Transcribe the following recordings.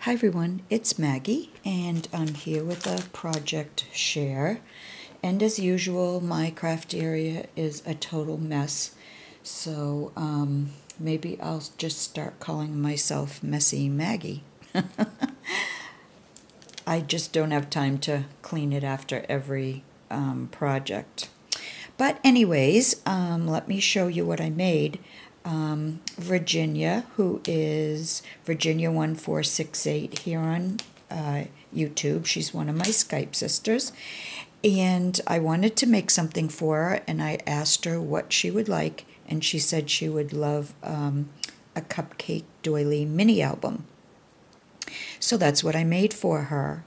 Hi everyone, it's Maggie and I'm here with a project share, and as usual my craft area is a total mess, so maybe I'll just start calling myself Messy Maggie. I just don't have time to clean it after every project. But anyways, let me show you what I made. Virginia, who is Virginia1468 here on YouTube. She's one of my Skype sisters. And I wanted to make something for her, and I asked her what she would like, and she said she would love a Cupcake Doily mini album. So that's what I made for her.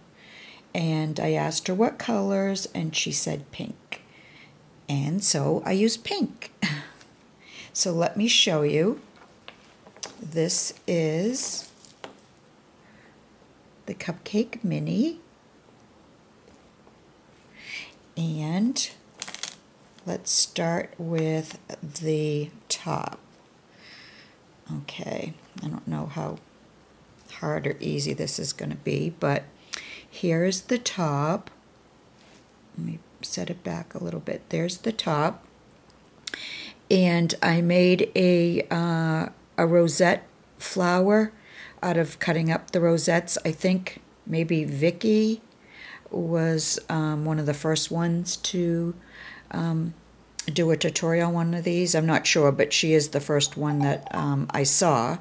And I asked her what colors, and she said pink. And so I used pink. So let me show you. This is the Cupcake Mini. And let's start with the top. Okay, I don't know how hard or easy this is going to be, but here's the top. Let me set it back a little bit. There's the top. And I made a rosette flower out of cutting up the rosettes. I think maybe Vicky was one of the first ones to do a tutorial on one of these. I'm not sure, but she is the first one that I saw.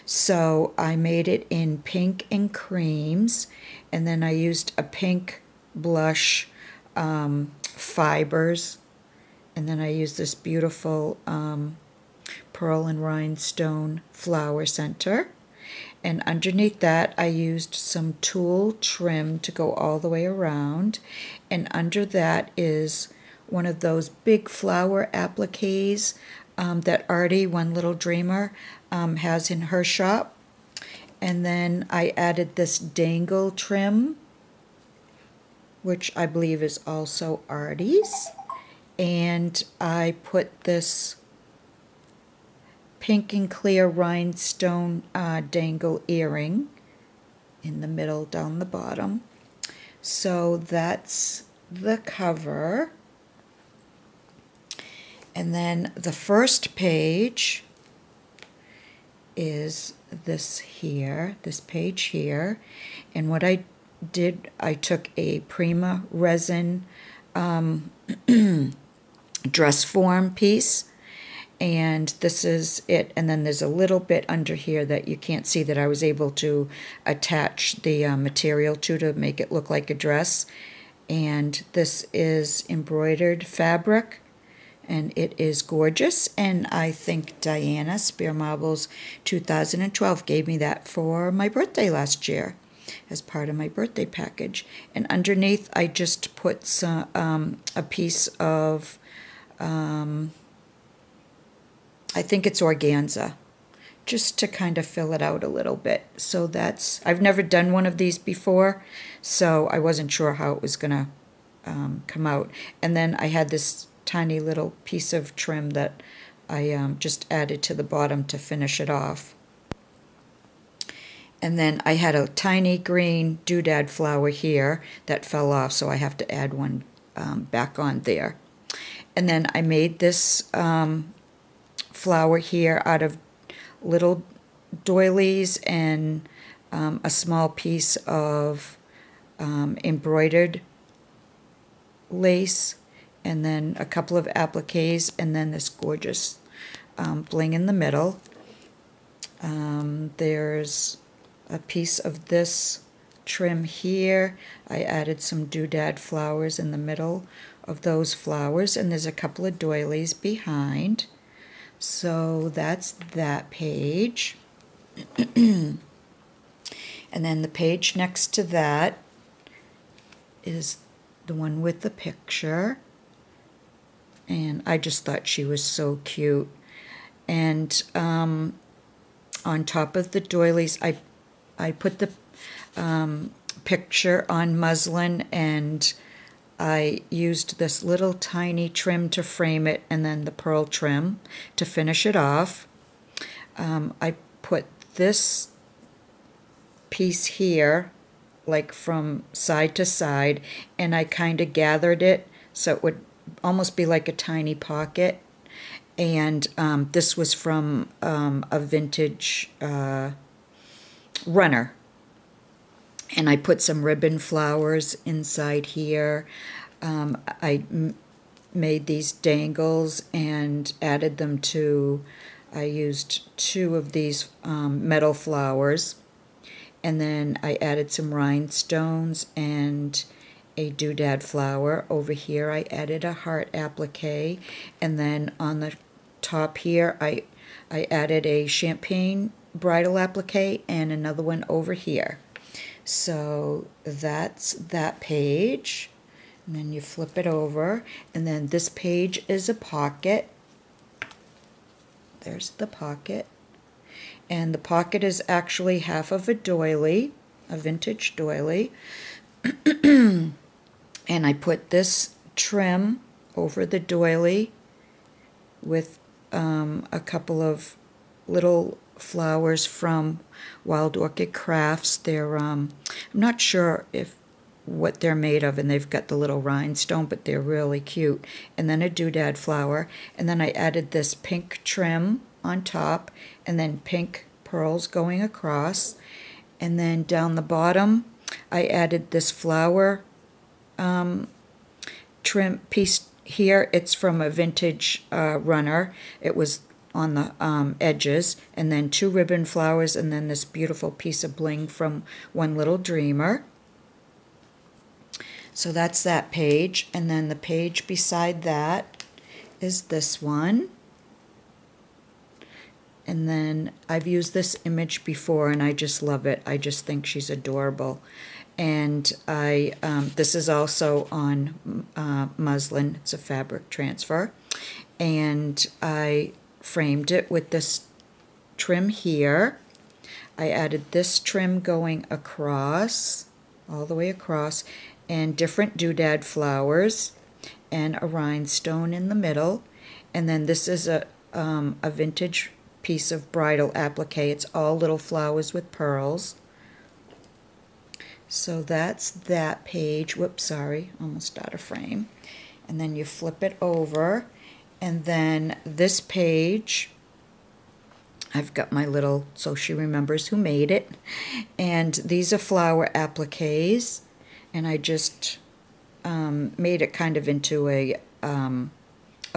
So I made it in pink and creams, and then I used a pink blush fibers. And then I used this beautiful pearl and rhinestone flower center. And underneath that, I used some tulle trim to go all the way around. And under that is one of those big flower appliques that Artie, One Little Dreamer, has in her shop. And then I added this dangle trim, which I believe is also Artie's. And I put this pink and clear rhinestone dangle earring in the middle down the bottom. So that's the cover. And then the first page is this here, this page here. And what I did, I took a Prima resin dress form piece, and this is it. And then there's a little bit under here that you can't see that I was able to attach the material to make it look like a dress. And this is embroidered fabric, and it is gorgeous. And I think Diana Spear Marbles 2012 gave me that for my birthday last year as part of my birthday package. And underneath I just put some a piece of I think it's organza, just to kind of fill it out a little bit. So that's, I've never done one of these before, so I wasn't sure how it was gonna come out. And then I had this tiny little piece of trim that I just added to the bottom to finish it off. And then I had a tiny green doodad flower here that fell off, so I have to add one back on there. And then I made this flower here out of little doilies and a small piece of embroidered lace, and then a couple of appliques, and then this gorgeous bling in the middle. There's a piece of this trim here. I added some doodad flowers in the middle of those flowers, and there's a couple of doilies behind. So that's that page. And then the page next to that is the one with the picture, and I just thought she was so cute. And on top of the doilies, I put the picture on muslin, and I used this little tiny trim to frame it, and then the pearl trim to finish it off. I put this piece here, like from side to side, and I kind of gathered it so it would almost be like a tiny pocket. And this was from a vintage runner. And I put some ribbon flowers inside here. I made these dangles and added them to, I used 2 of these metal flowers. And then I added some rhinestones and a doodad flower. Over here I added a heart applique. And then on the top here I added a champagne bridal applique and another one over here. So that's that page. And then you flip it over, and then this page is a pocket. There's the pocket. And the pocket is actually half of a doily, a vintage doily. And I put this trim over the doily with a couple of little flowers from Wild Orchid Crafts. They're I'm not sure what they're made of, and they've got the little rhinestone, but they're really cute. And then a doodad flower, and then I added this pink trim on top, and then pink pearls going across. And then down the bottom I added this flower trim piece here. It's from a vintage runner. It was on the edges, and then 2 ribbon flowers, and then this beautiful piece of bling from One Little Dreamer. So that's that page. And then the page beside that is this one. And then I've used this image before and I just love it. I just think she's adorable. And this is also on muslin. It's a fabric transfer. And I framed it with this trim here. I added this trim going across, all the way across, and different doodad flowers and a rhinestone in the middle. And then this is a vintage piece of bridal applique. It's all little flowers with pearls. So that's that page. Whoops, sorry, almost out of frame. And then you flip it over, and then this page, I've got my little, so she remembers who made it. And these are flower appliques. And I just made it kind of into a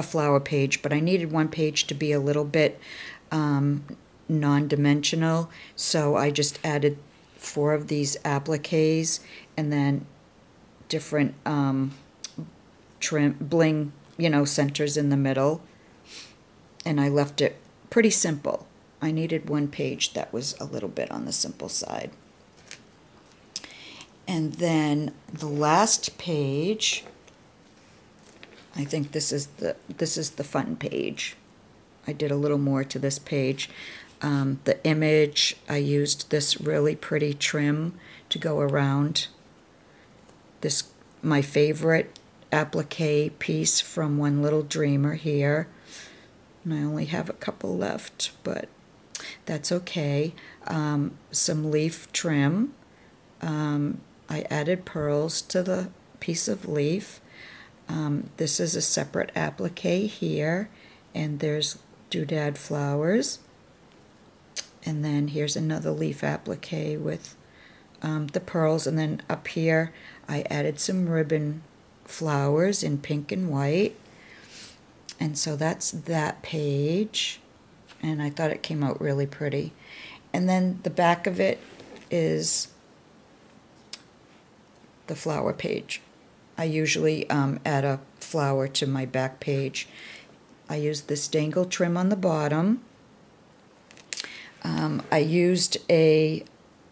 flower page, but I needed one page to be a little bit non-dimensional, so I just added 4 of these appliques and then different trim, bling, centers in the middle, and I left it pretty simple. I needed one page that was a little bit on the simple side. And then the last page, I think this is the fun page. I did a little more to this page. The image, I used this really pretty trim to go around this, my favorite applique piece from One Little Dreamer here. And I only have a couple left, but that's okay. Some leaf trim. I added pearls to the piece of leaf. This is a separate applique here, and there's doodad flowers. And then here's another leaf applique with the pearls. And then up here I added some ribbon flowers in pink and white. And so that's that page. And I thought it came out really pretty. And then the back of it is the flower page. I usually add a flower to my back page. I used this dangle trim on the bottom. I used I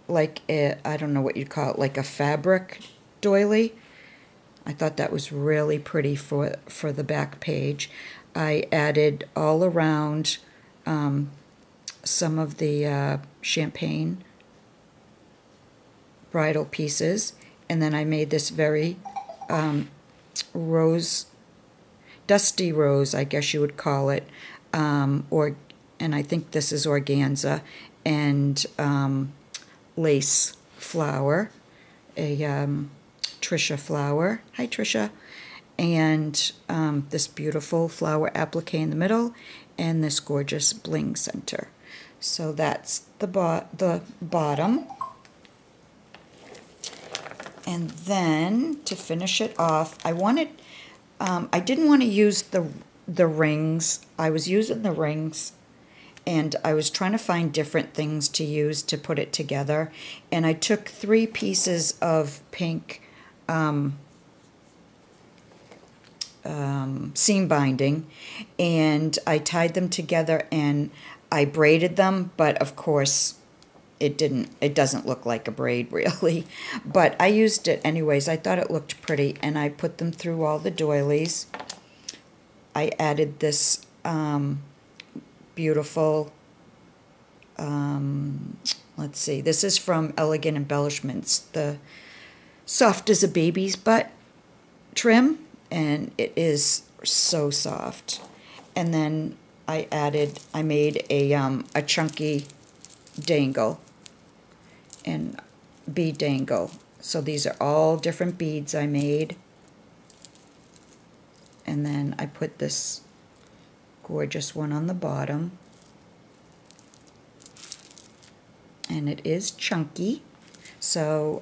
don't know what you'd call it, like a fabric doily. I thought that was really pretty for the back page. I added all around some of the champagne bridal pieces, and then I made this very dusty rose, I guess you would call it, and I think this is organza, and lace flower, a Trisha flower. Hi, Trisha. And this beautiful flower applique in the middle, and this gorgeous bling center. So that's the bottom. And then to finish it off, I didn't want to use the rings. I was using the rings, and I was trying to find different things to use to put it together. And I took 3 pieces of pink seam binding, and I tied them together and I braided them, but of course it doesn't look like a braid really, but I used it anyways. I thought it looked pretty, and I put them through all the doilies. I added this beautiful, let's see, this is from Elegant Embellishments, the soft as a baby's butt trim, and it is so soft. And then I made a chunky dangle and bead dangle. So these are all different beads I made. And then I put this gorgeous one on the bottom. And it is chunky. So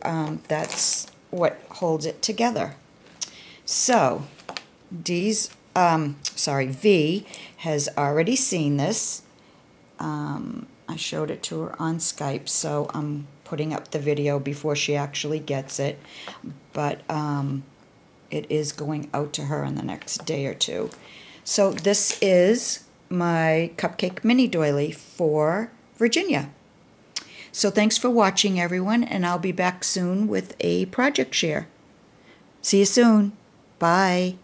that's what holds it together. So V has already seen this. I showed it to her on Skype, so I'm putting up the video before she actually gets it. But it is going out to her in the next day or two. So this is my Cupcake mini doily for Virginia. So thanks for watching, everyone, and I'll be back soon with a project share. See you soon. Bye.